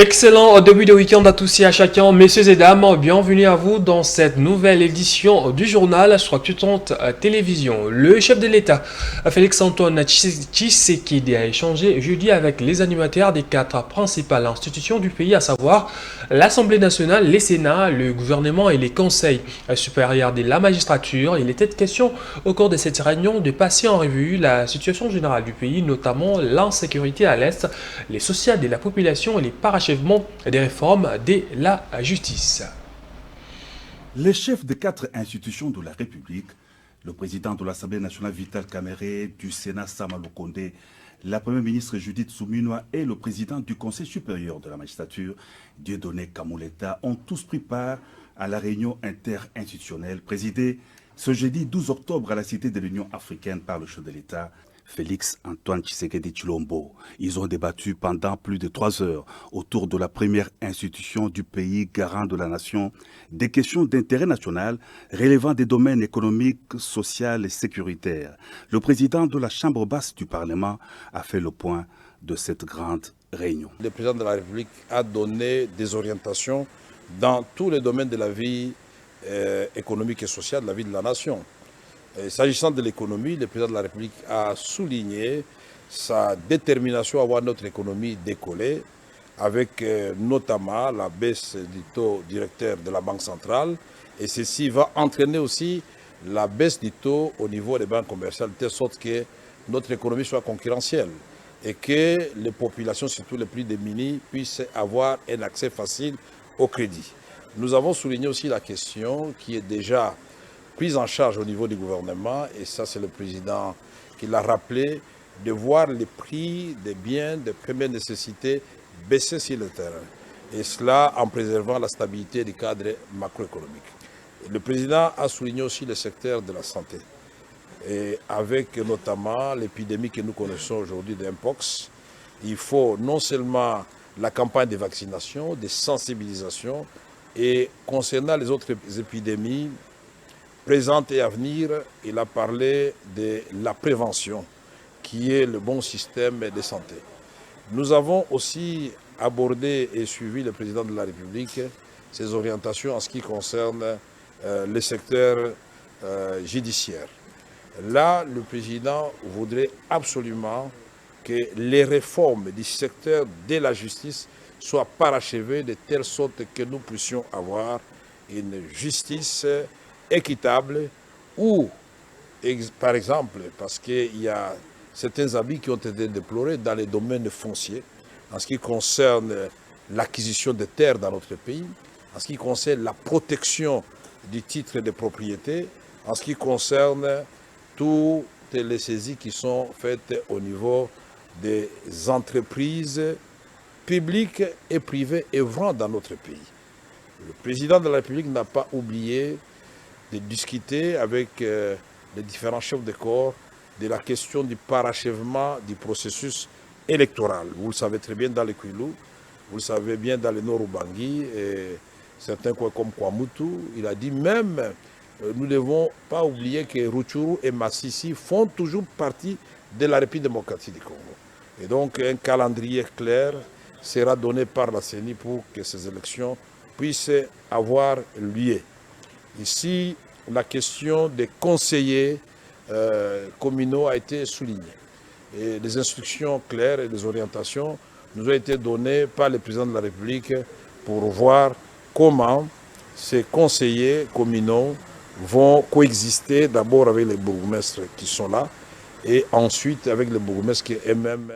Excellent début de week-end à tous et à chacun, messieurs et dames, bienvenue à vous dans cette nouvelle édition du journal Structurante Télévision. Le chef de l'État, Félix-Antoine Tshisekedi, a échangé jeudi avec les animateurs des quatre principales institutions du pays, à savoir l'Assemblée nationale, les Sénats, le gouvernement et les conseils supérieurs de la magistrature. Il était question au cours de cette réunion de passer en revue la situation générale du pays, notamment l'insécurité à l'Est, les sociales de la population et les parachèvements des réformes de la justice. Les chefs des quatre institutions de la République, le président de l'Assemblée nationale Vital Kamerhe, du Sénat Sama Lukonde, la première ministre Judith Suminwa et le président du Conseil supérieur de la magistrature, Dieudonné Kamoleta, ont tous pris part à la réunion interinstitutionnelle présidée ce jeudi 12 octobre à la Cité de l'Union africaine par le chef de l'État, Félix-Antoine Tshisekedi Tshilombo. Ils ont débattu pendant plus de 3 heures autour de la première institution du pays garant de la nation des questions d'intérêt national relevant des domaines économiques, sociaux et sécuritaires. Le président de la Chambre basse du Parlement a fait le point de cette grande réunion. Le président de la République a donné des orientations dans tous les domaines de la vie économique et sociale de la vie de la nation. S'agissant de l'économie, le président de la République a souligné sa détermination à voir notre économie décoller, avec notamment la baisse du taux directeur de la Banque centrale. Et ceci va entraîner aussi la baisse du taux au niveau des banques commerciales, de telle sorte que notre économie soit concurrentielle et que les populations, surtout les plus démunies, puissent avoir un accès facile au crédit. Nous avons souligné aussi la question qui est déjà prise en charge au niveau du gouvernement, et ça c'est le président qui l'a rappelé, de voir les prix des biens de première nécessité baisser sur le terrain. Et cela en préservant la stabilité du cadre macroéconomique. Le président a souligné aussi le secteur de la santé, et avec notamment l'épidémie que nous connaissons aujourd'hui d'Mpox. Il faut non seulement la campagne de vaccination, de sensibilisation, et concernant les autres épidémies présente et à venir, il a parlé de la prévention, qui est le bon système de santé. Nous avons aussi abordé et suivi le président de la République ses orientations en ce qui concerne le secteur judiciaire. Là, le président voudrait absolument que les réformes du secteur de la justice soient parachevées de telle sorte que nous puissions avoir une justice équitable ou, par exemple, parce qu'il y a certains abus qui ont été déplorés dans les domaines fonciers, en ce qui concerne l'acquisition de terres dans notre pays, en ce qui concerne la protection du titre de propriété, en ce qui concerne toutes les saisies qui sont faites au niveau des entreprises publiques et privées œuvrant dans notre pays. Le président de la République n'a pas oublié de discuter avec les différents chefs de corps de la question du parachèvement du processus électoral. Vous le savez très bien dans le Kwilu, vous le savez bien dans le Nord-Ubangi, et certains comme Kwamutu, il a dit même, nous ne devons pas oublier que Rutshuru et Massissi font toujours partie de la République démocratique du Congo. Et donc un calendrier clair sera donné par la CENI pour que ces élections puissent avoir lieu. Ici, la question des conseillers communaux a été soulignée. Et les instructions claires et les orientations nous ont été données par le président de la République pour voir comment ces conseillers communaux vont coexister d'abord avec les bourgmestres qui sont là et ensuite avec les bourgmestres qui eux-mêmes.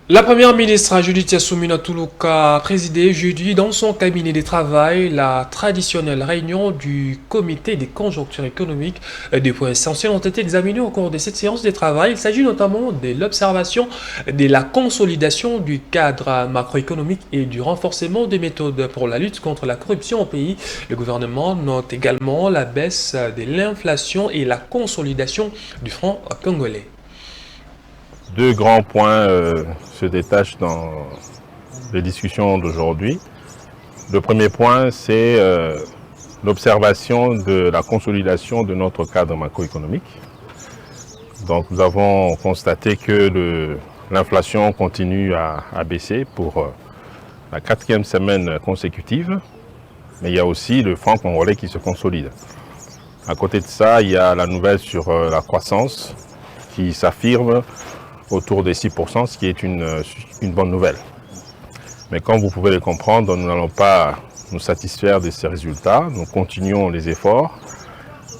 La première ministre Judith Suminwa Tuluka a présidé jeudi dans son cabinet de travail la traditionnelle réunion du comité des conjonctures économiques. Des points essentiels ont été examinés au cours de cette séance de travail. Il s'agit notamment de l'observation de la consolidation du cadre macroéconomique et du renforcement des méthodes pour la lutte contre la corruption au pays. Le gouvernement note également la baisse de l'inflation et la consolidation du franc congolais. 2 grands points se détachent dans les discussions d'aujourd'hui. Le premier point, c'est l'observation de la consolidation de notre cadre macroéconomique. Donc nous avons constaté que l'inflation continue à baisser pour la 4e semaine consécutive, mais il y a aussi le franc congolais qui se consolide. À côté de ça, il y a la nouvelle sur la croissance qui s'affirme autour des 6%, ce qui est une bonne nouvelle. Mais comme vous pouvez le comprendre, nous n'allons pas nous satisfaire de ces résultats. Nous continuons les efforts,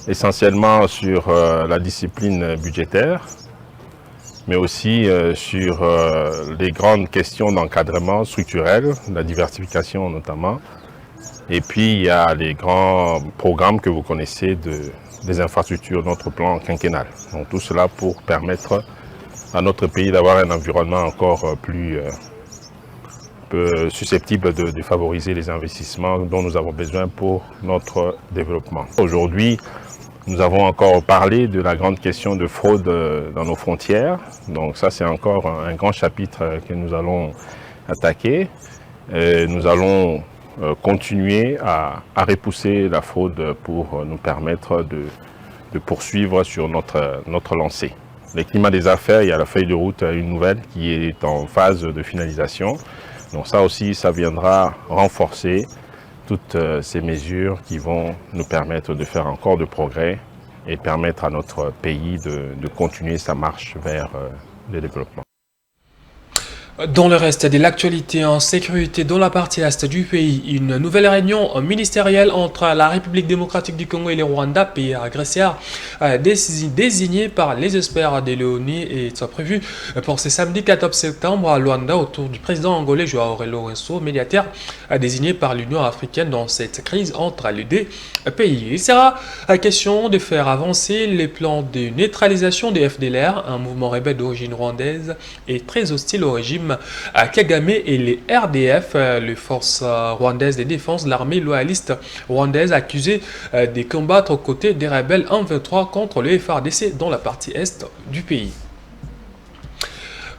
essentiellement sur la discipline budgétaire, mais aussi sur les grandes questions d'encadrement structurel, la diversification notamment. Et puis il y a les grands programmes que vous connaissez des infrastructures, notre plan quinquennal. Donc tout cela pour permettre à notre pays d'avoir un environnement encore plus susceptible de favoriser les investissements dont nous avons besoin pour notre développement. Aujourd'hui, nous avons encore parlé de la grande question de fraude dans nos frontières. Donc ça, c'est encore un grand chapitre que nous allons attaquer. Nous allons continuer à repousser la fraude pour nous permettre de poursuivre sur notre lancée. Les climats des affaires, il y a la feuille de route, une nouvelle qui est en phase de finalisation. Donc ça aussi, ça viendra renforcer toutes ces mesures qui vont nous permettre de faire encore de progrès et permettre à notre pays de continuer sa marche vers le développement. Dans le reste de l'actualité en sécurité dans la partie est du pays, une nouvelle réunion ministérielle entre la République démocratique du Congo et le Rwanda, pays agresseur, désigné par les experts de l'ONU, est prévue pour ce samedi 14 septembre à Luanda autour du président angolais Joao Lourenço, médiateur désigné par l'Union africaine dans cette crise entre les deux pays. Il sera question de faire avancer les plans de neutralisation des FDLR, un mouvement rebelle d'origine rwandaise et très hostile au régime Kagame, et les RDF, les forces rwandaises de défense, l'armée loyaliste rwandaise accusée de combattre aux côtés des rebelles M23 contre le FARDC dans la partie est du pays.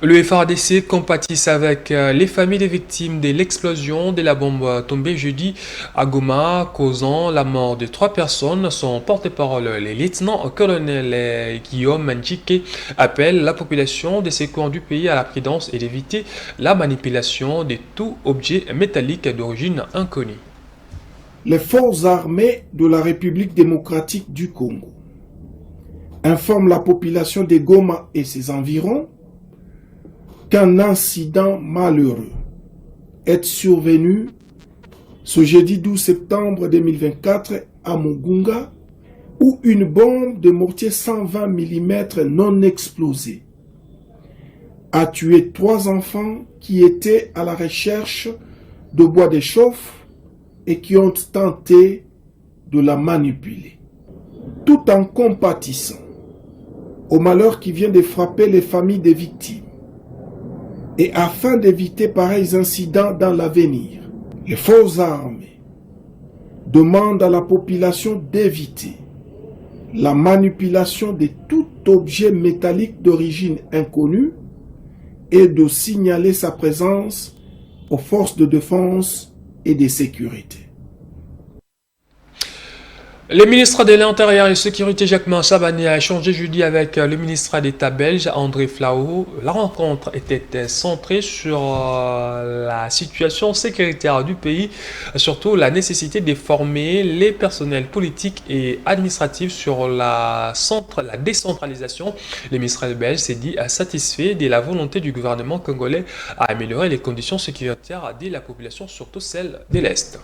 Le FARDC compatisse avec les familles des victimes de l'explosion de la bombe tombée jeudi à Goma, causant la mort de 3 personnes. Son porte-parole, le lieutenant-colonel Guillaume Ndjike, appelle la population de ces coins du pays à la prudence et d'éviter la manipulation de tout objet métallique d'origine inconnue. Les forces armées de la République démocratique du Congo informent la population de Goma et ses environs qu'un incident malheureux est survenu ce jeudi 12 septembre 2024 à Mugunga, où une bombe de mortier 120 mm non explosée a tué 3 enfants qui étaient à la recherche de bois de chauffe et qui ont tenté de la manipuler. Tout en compatissant au malheur qui vient de frapper les familles des victimes, et afin d'éviter pareils incidents dans l'avenir, les forces armées demandent à la population d'éviter la manipulation de tout objet métallique d'origine inconnue et de signaler sa présence aux forces de défense et de sécurité. Le ministre de l'Intérieur et Sécurité Jacquemain Sabani a échangé jeudi avec le ministre d'État belge André Flau. La rencontre était centrée sur la situation sécuritaire du pays, surtout la nécessité de former les personnels politiques et administratifs sur la décentralisation. Le ministre belge s'est dit satisfait de la volonté du gouvernement congolais à améliorer les conditions sécuritaires de la population, surtout celle de l'Est.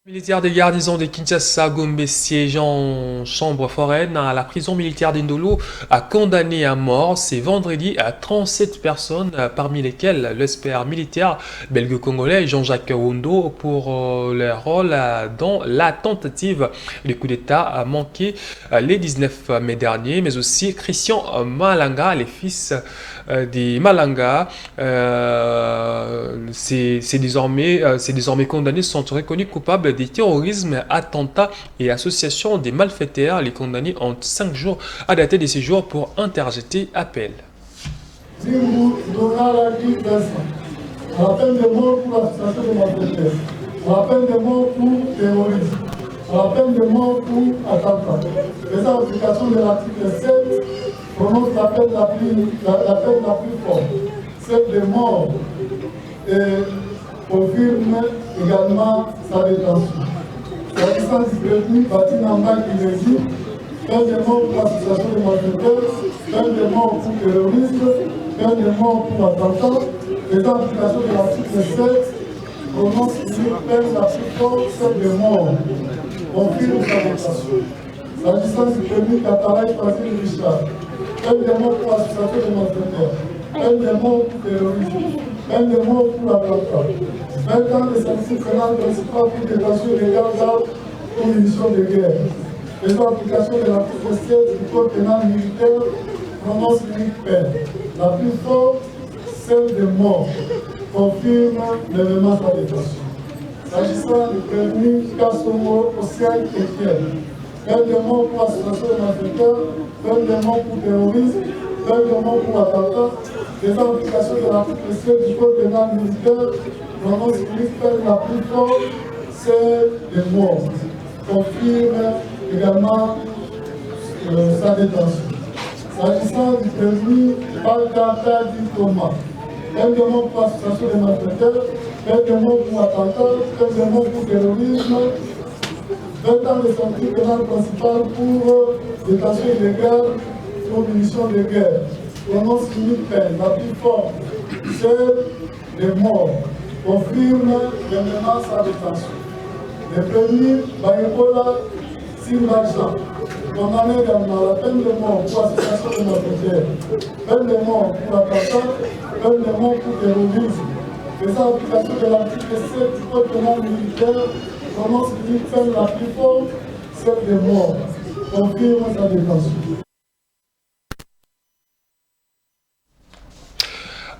Militaire des garnisons de Kinshasa, Gombe, siégeant en chambre foraine à la prison militaire d'Indolo, a condamné à mort ce vendredi à 37 personnes, parmi lesquelles l'expert militaire belgo-congolais Jean-Jacques Wondo pour leur rôle dans la tentative de coup d'État manqué le 19 mai dernier, mais aussi Christian Malanga, les fils de Malanga, ces désormais condamnés sont reconnus coupables de terrorisme, attentats et association des malfaiteurs. Les condamnés ont 5 jours à dater de ces jours pour interjeter appel. La peine de mort pour l'association de malfaiteurs, la peine de mort pour terrorisme, la peine de mort pour attentat. Les applications de l'article 7 prononce la peine la plus forte. celle des morts et confirme également sa détention. S'agissant du prévenu Bati Namba qui réside, peine de mort pour association de malfaiteurs, peine de mort pour terrorisme, peine de mort pour attentat, les applications de l'article 7, prononce une peine la plus forte, celle de mort, confirme sa détention. S'agissant du prévenu Cataraï Basile Richard, peine de mort pour association de malfaiteurs, peine de mort pour terrorisme, peine de mort pour attentat, 20 ans de sanction pénale principale pour détention illégale d'armes ou munitions de guerre. Les applications de l'article 7 du Code pénal militaire prononcent l'unique peine. La plus forte, celle de mort, confirme l'événement sa détention. S'agissant du prévenu Kassomo Océane Etienne, peine de mort pour association de malfaiteurs, peine de mort pour terrorisme, peine de mort pour attentat, les applications de l'article 7 du Code pénal militaire prononcent l'unique peine la plus forte, celle de mort, confirme également sa détention. S'agissant du prévenu Balkata dit Thomas, peine de mort pour association de malfaiteurs, peine de mort pour attentat, peine de mort pour terrorisme, 20 ans de sanction pénale principale pour détention illégale pour munitions de guerre. Prononce l'unique peine la plus forte, celle de mort, confirme l'événement sa détention. Le prévenu Baïkola Simbajan, condamné également à la peine de mort pour association de malfaiteurs, peine de mort pour attentat, peine de mort pour terrorisme. Les applications de l'article 7 du Code pénal militaire prononcent l'unique peine la plus forte, celle de mort, confirme sa détention.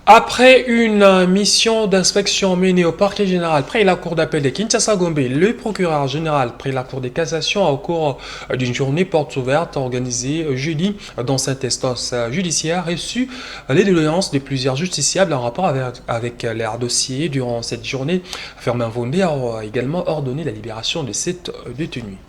Après une mission d'inspection menée au parquet général près la cour d'appel de Kinshasa-Gombe, le procureur général près la cour de cassation au cours d'une journée porte ouverte organisée jeudi dans cette instance judiciaire reçu les doléances de plusieurs justiciables en rapport avec leurs dossiers. Durant cette journée, Firmin Vondé a également ordonné la libération de 7 détenus.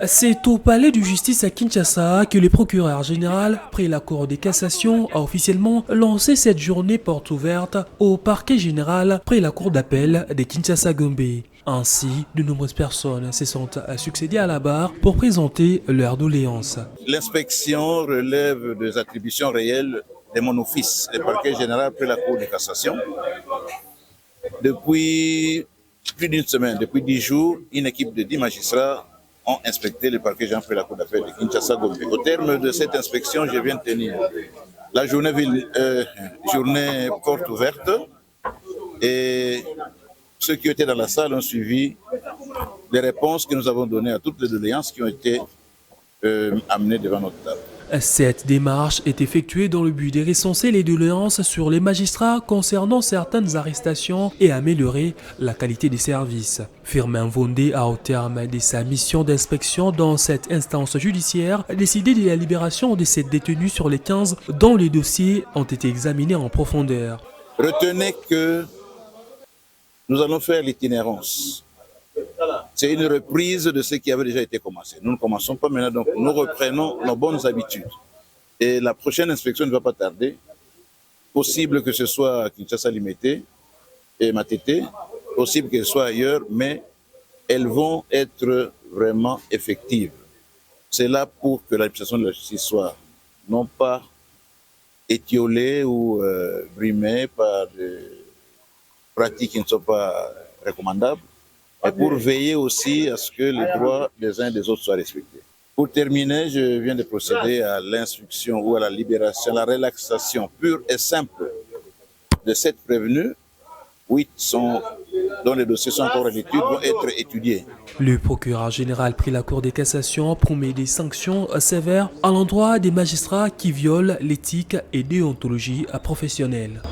C'est au palais de justice à Kinshasa que le procureur général, près la cour de cassation, a officiellement lancé cette journée porte ouverte au parquet général près la cour d'appel de Kinshasa-Gombe. Ainsi, de nombreuses personnes se sont succédées à la barre pour présenter leurs doléances. L'inspection relève des attributions réelles de mon office, le parquet général près la cour de cassation. Depuis plus d'une semaine, depuis 10 jours, une équipe de 10 magistrats ont inspecté le parquet général près la cour d'appel de Kinshasa-Gombe. Au terme de cette inspection, je viens de tenir la journée porte ouverte et ceux qui étaient dans la salle ont suivi les réponses que nous avons données à toutes les doléances qui ont été amenées devant notre table. Cette démarche est effectuée dans le but de recenser les doléances sur les magistrats concernant certaines arrestations et améliorer la qualité des services. Firmin Vondé a, au terme de sa mission d'inspection dans cette instance judiciaire, décidé de la libération de 7 détenus sur les 15 dont les dossiers ont été examinés en profondeur. Retenez que nous allons faire l'itinérance. C'est une reprise de ce qui avait déjà été commencé. Nous ne commençons pas maintenant, donc nous reprenons nos bonnes habitudes. Et la prochaine inspection ne va pas tarder. Possible que ce soit à Kinshasa Limité et Matete, possible que ce soit ailleurs, mais elles vont être vraiment effectives. C'est là pour que l'administration de la justice soit non pas étiolée ou brimée par des pratiques qui ne sont pas recommandables, et pour veiller aussi à ce que les droits des uns et des autres soient respectés. Pour terminer, je viens de procéder à l'instruction ou à la libération, à la relaxation pure et simple de 7 prévenus. 8 dont les dossiers sont encore à l'étude, vont être étudiés. Le procureur général pris la Cour de cassation promet des sanctions sévères à l'endroit des magistrats qui violent l'éthique et déontologie professionnelle.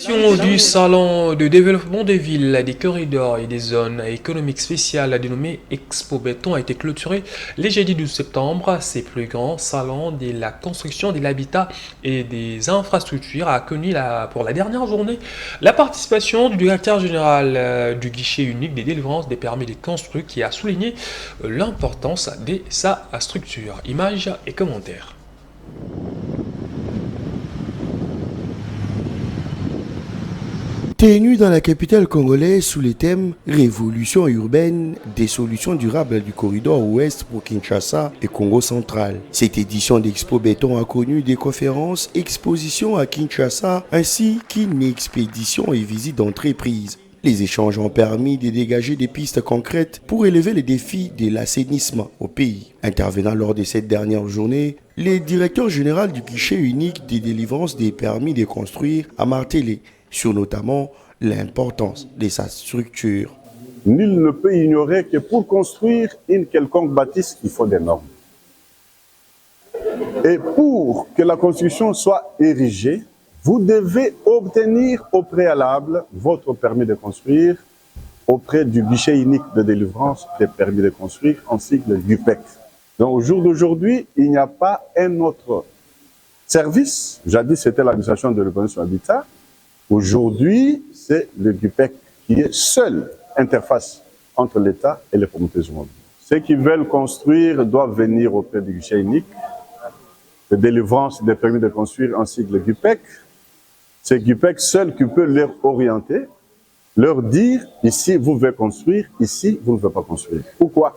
Du salon de développement des villes, des corridors et des zones économiques spéciales dénommé Expo Béton a été clôturé le jeudi 12 septembre. Ces plus grands salons de la construction, de l'habitat et des infrastructures a connu pour la dernière journée la participation du directeur général du guichet unique des délivrances des permis de construire qui a souligné l'importance de sa structure. Images et commentaires. Tenu dans la capitale congolaise sous les thèmes Révolution urbaine, des solutions durables du corridor ouest pour Kinshasa et Congo central. Cette édition d'Expo Béton a connu des conférences, expositions à Kinshasa ainsi qu'une expédition et visite d'entreprise. Les échanges ont permis de dégager des pistes concrètes pour élever les défis de l'assainissement au pays. Intervenant lors de cette dernière journée, le directeur général du guichet unique des délivrances des permis de construire a martelé sur notamment l'importance de sa structure. Nul ne peut ignorer que pour construire une quelconque bâtisse, il faut des normes. Et pour que la construction soit érigée, vous devez obtenir au préalable votre permis de construire auprès du guichet unique de délivrance des permis de construire ainsi que le GUPEC. Donc au jour d'aujourd'hui, il n'y a pas un autre service. Jadis, c'était l'administration de l'urbanisme habitat. Aujourd'hui, c'est le GUPEC qui est seule interface entre l'État et les communautés urbaines. Ceux qui veulent construire doivent venir auprès du guichet unique de délivrance des permis de construire ainsi que le GUPEC. C'est GUPEC seul qui peut leur orienter, leur dire ici vous devez construire, ici vous ne devez pas construire. Pourquoi?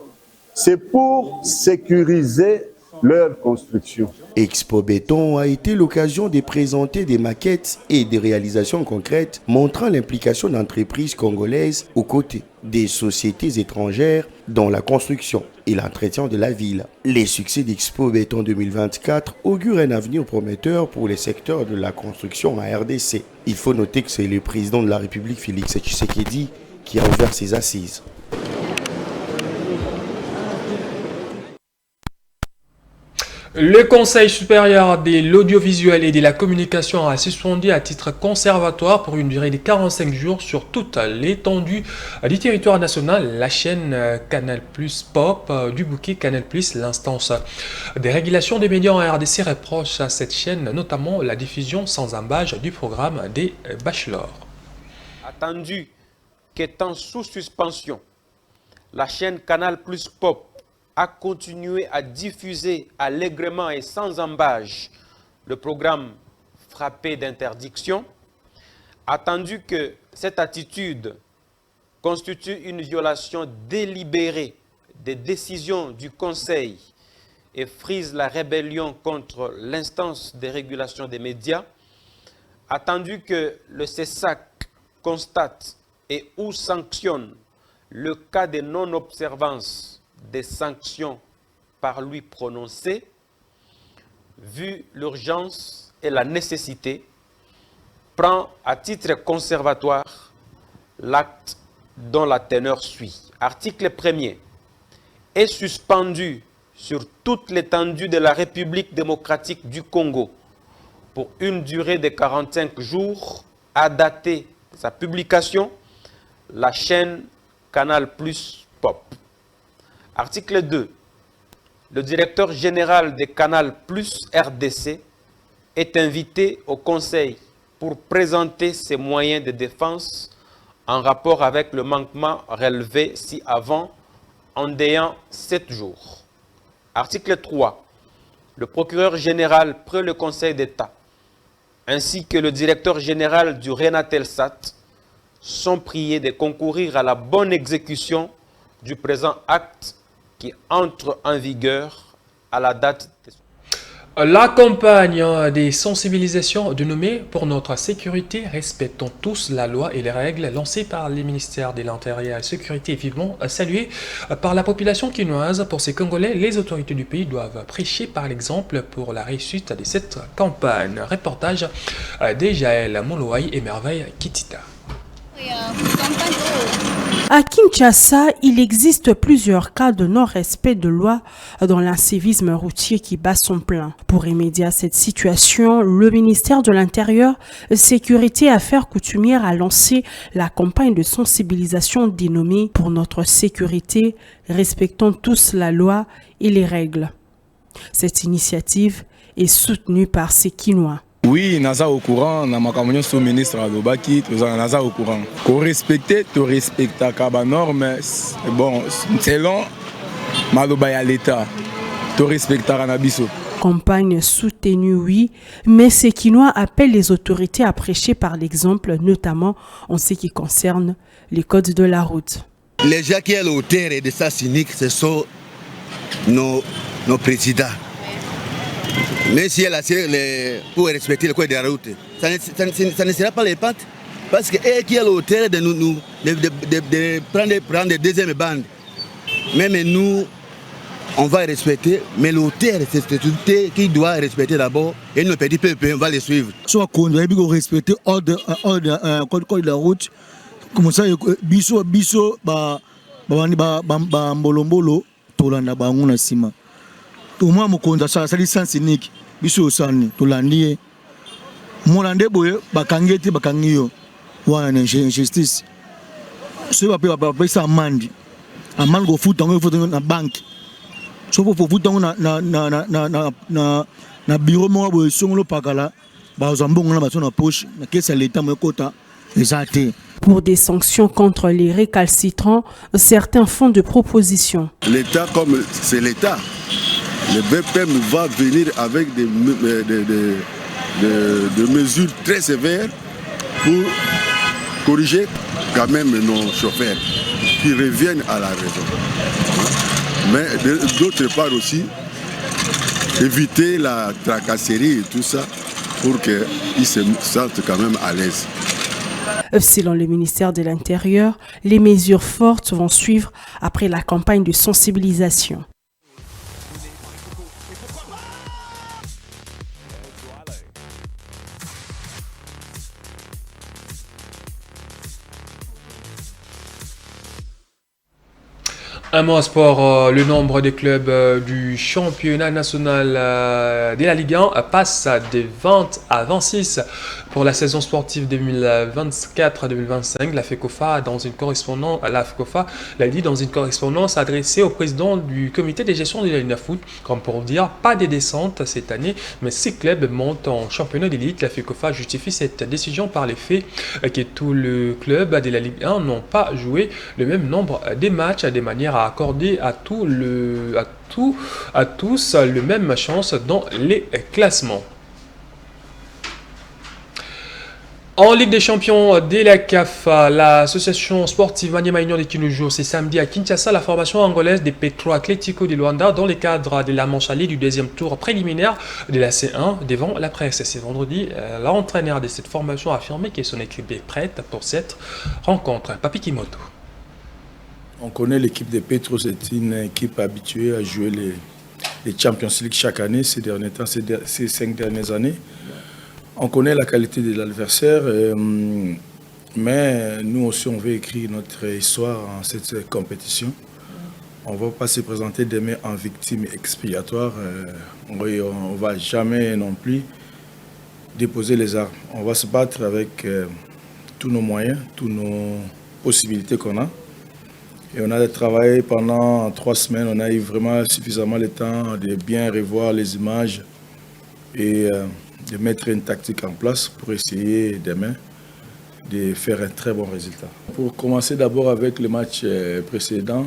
C'est pour sécuriser leur construction. Expo Béton a été l'occasion de présenter des maquettes et des réalisations concrètes montrant l'implication d'entreprises congolaises aux côtés des sociétés étrangères dans la construction et l'entretien de la ville. Les succès d'Expo Béton 2024 augurent un avenir prometteur pour les secteurs de la construction à RDC. Il faut noter que c'est le président de la République, Félix Tshisekedi, qui a ouvert ses assises. Le Conseil supérieur de l'audiovisuel et de la communication a suspendu à titre conservatoire pour une durée de 45 jours sur toute l'étendue du territoire national la chaîne Canal+ Pop du bouquet Canal+, l'instance des régulations des médias en RDC reproche à cette chaîne notamment la diffusion sans embâche du programme des bachelors. Attendu qu'étant sous suspension, la chaîne Canal+ Pop a continué à diffuser allègrement et sans embâche le programme frappé d'interdiction, attendu que cette attitude constitue une violation délibérée des décisions du Conseil et frise la rébellion contre l'instance de régulation des médias, attendu que le CESAC constate et ou sanctionne le cas de non-observance des sanctions par lui prononcées, vu l'urgence et la nécessité, prend à titre conservatoire l'acte dont la teneur suit. Article 1er. Est suspendu sur toute l'étendue de la République démocratique du Congo pour une durée de 45 jours à dater de sa publication, la chaîne Canal+ Pop. Article 2. Le directeur général de Canal+ RDC est invité au Conseil pour présenter ses moyens de défense en rapport avec le manquement relevé ci-avant en déant 7 jours. Article 3. Le procureur général près le Conseil d'État ainsi que le directeur général du Renatelsat sont priés de concourir à la bonne exécution du présent acte qui entre en vigueur à la date de... La campagne des sensibilisations dénommée « Pour notre sécurité, respectons tous la loi et les règles » lancée par les ministères de l'Intérieur et de la Sécurité est vivement saluée par la population quinoise. Pour ces Congolais, les autorités du pays doivent prêcher par l'exemple pour la réussite de cette campagne. Reportage de Jaël Molouaï et Merveille Kitita. À Kinshasa, il existe plusieurs cas de non-respect de loi dans l'incivisme routier qui bat son plein. Pour remédier à cette situation, le ministère de l'Intérieur, Sécurité et Affaires coutumières a lancé la campagne de sensibilisation dénommée « Pour notre sécurité, respectons tous la loi et les règles ». Cette initiative est soutenue par ces Kinois. Oui, naza au courant, na makamyo sous ministre Alobaki, naza au courant. Qu'on respecte, tu respectes la norme, bon, selon Malobaya l'État, tu respectes Ranabiso. Campagne soutenue, oui, mais ces Kinois appellent les autorités à prêcher par l'exemple, notamment en ce qui concerne les codes de la route. Les gens qui sont l'auteur de ça cynique, ce sont nos présidents. Mais si elle a pour respecter le code de la route, ça ne sera pas les pattes. Parce que eux qui est l'auteur de prendre des deuxièmes bandes. Même nous, on va respecter, mais l'auteur, c'est l'autorité qui doit respecter d'abord. Et nos petits peuples, on va les suivre. Soit qu'on doit respecter le code de la route, comme ça, biso, mbolo, tolanda banguna sima. Tout le monde ça c'est sens unique biso sani tolandi molande boye bakangeti bakangiyo wana injustice so ba pesa amandi go futa na banque so faut futa na bureau mo boye songolo pakala ba zambongo na baso na poche na kesa l'état mo kota exacté. Pour des sanctions contre les récalcitrants, certains font de propositions. L'État, comme c'est l'État, le BPM va venir avec des mesures très sévères pour corriger quand même nos chauffeurs qui reviennent à la raison. Mais d'autre part aussi, éviter la tracasserie et tout ça pour qu'ils se sentent quand même à l'aise. Selon le ministère de l'Intérieur, les mesures fortes vont suivre après la campagne de sensibilisation. Un mot en sport, le nombre des clubs du championnat national de la Ligue 1 passe de 20 à 26 pour la saison sportive 2024-2025. La FECOFA l'a dit dans une correspondance adressée au président du comité de gestion de la Ligue de foot, comme pour dire pas de descente cette année, mais 6 clubs montent en championnat d'élite. La FECOFA justifie cette décision par le fait que tous les clubs de la Ligue 1 n'ont pas joué le même nombre de matchs de manière à accorder à tous le même chance dans les classements. En Ligue des Champions de la CAF, l'association sportive Maniema Union de Kinoujo, c'est samedi à Kinshasa, la formation angolaise des Petro Atlético de Luanda dans le cadre de la manche allée du deuxième tour préliminaire de la C1 devant la presse. C'est vendredi, l'entraîneur de cette formation a affirmé que son équipe est prête pour cette rencontre. Papi Kimoto. On connaît l'équipe des Petro, c'est une équipe habituée à jouer les Champions League chaque année, ces 5 dernières années. On connaît la qualité de l'adversaire, mais nous aussi on veut écrire notre histoire en cette compétition. On ne va pas se présenter demain en victime expiatoire. On ne va jamais non plus déposer les armes. On va se battre avec tous nos moyens, toutes nos possibilités qu'on a. Et on a travaillé pendant 3 semaines, on a eu vraiment suffisamment le temps de bien revoir les images et de mettre une tactique en place pour essayer demain de faire un très bon résultat. Pour commencer d'abord avec le match précédent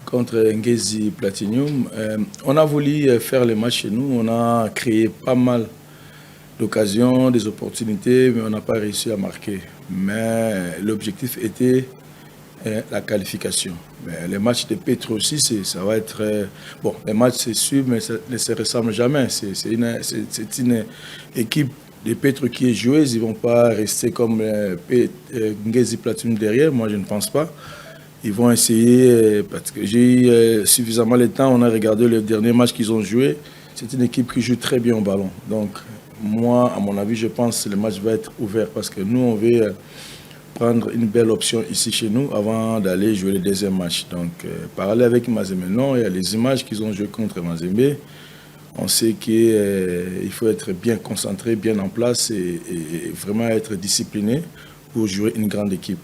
contre Ngezi Platinum, on a voulu faire le match chez nous, on a créé pas mal d'occasions, des opportunités, mais on n'a pas réussi à marquer. Mais l'objectif était la qualification. Mais les matchs de Petro aussi, ça va être... bon, les matchs c'est sûr, mais ça ne se ressemble jamais. C'est une équipe de Petro qui est joueuse. Ils ne vont pas rester comme Ngezi Platinum derrière, moi je ne pense pas. Ils vont essayer, parce que j'ai eu suffisamment le temps, on a regardé le dernier match qu'ils ont joué. C'est une équipe qui joue très bien au ballon. Donc moi, à mon avis, je pense que le match va être ouvert parce que nous, on veut prendre une belle option ici chez nous avant d'aller jouer le deuxième match. Donc, parler avec Mazembe, non, il y a les images qu'ils ont joué contre Mazembe. On sait qu'il faut être bien concentré, bien en place et vraiment être discipliné pour jouer une grande équipe.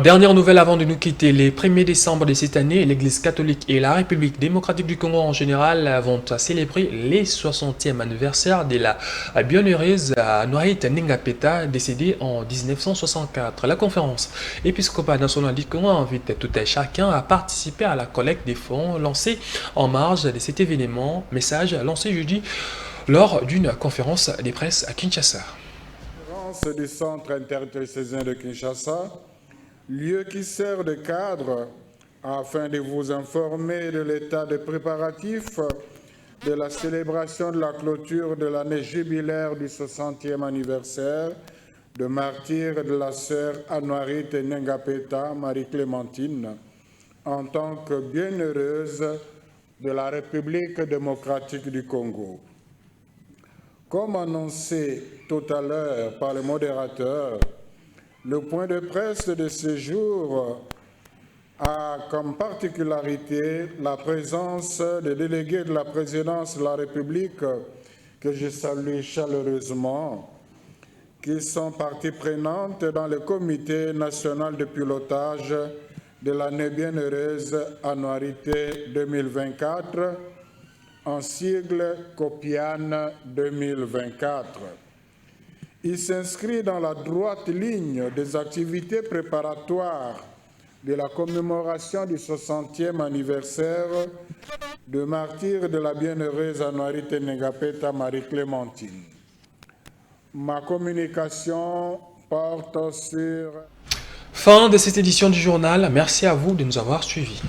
Dernière nouvelle avant de nous quitter, le 1er décembre de cette année, l'Église catholique et la République démocratique du Congo en général vont célébrer les 60e anniversaire de la bienheureuse Noarit Ningapeta, décédée en 1964. La conférence épiscopale nationale du Congo invite tout et chacun à participer à la collecte des fonds lancée en marge de cet événement. Message lancé jeudi lors d'une conférence de presse à Kinshasa. Conférence du Centre interdiocésain de Kinshasa, lieu qui sert de cadre afin de vous informer de l'état de préparatifs de la célébration de la clôture de l'année jubilaire du 60e anniversaire de martyre de la sœur Anoarit Ningapeta, Marie-Clémentine, en tant que bienheureuse de la République démocratique du Congo. Comme annoncé tout à l'heure par le modérateur, le point de presse de ce jour a comme particularité la présence des délégués de la présidence de la République, que je salue chaleureusement, qui sont partie prenante dans le comité national de pilotage de l'année bienheureuse Annualité 2024, en sigle COPIAN 2024. Il s'inscrit dans la droite ligne des activités préparatoires de la commémoration du 60e anniversaire de martyre de la bienheureuse Anoarit Ningapeta Marie-Clémentine. Ma communication porte sur... Fin de cette édition du journal. Merci à vous de nous avoir suivis.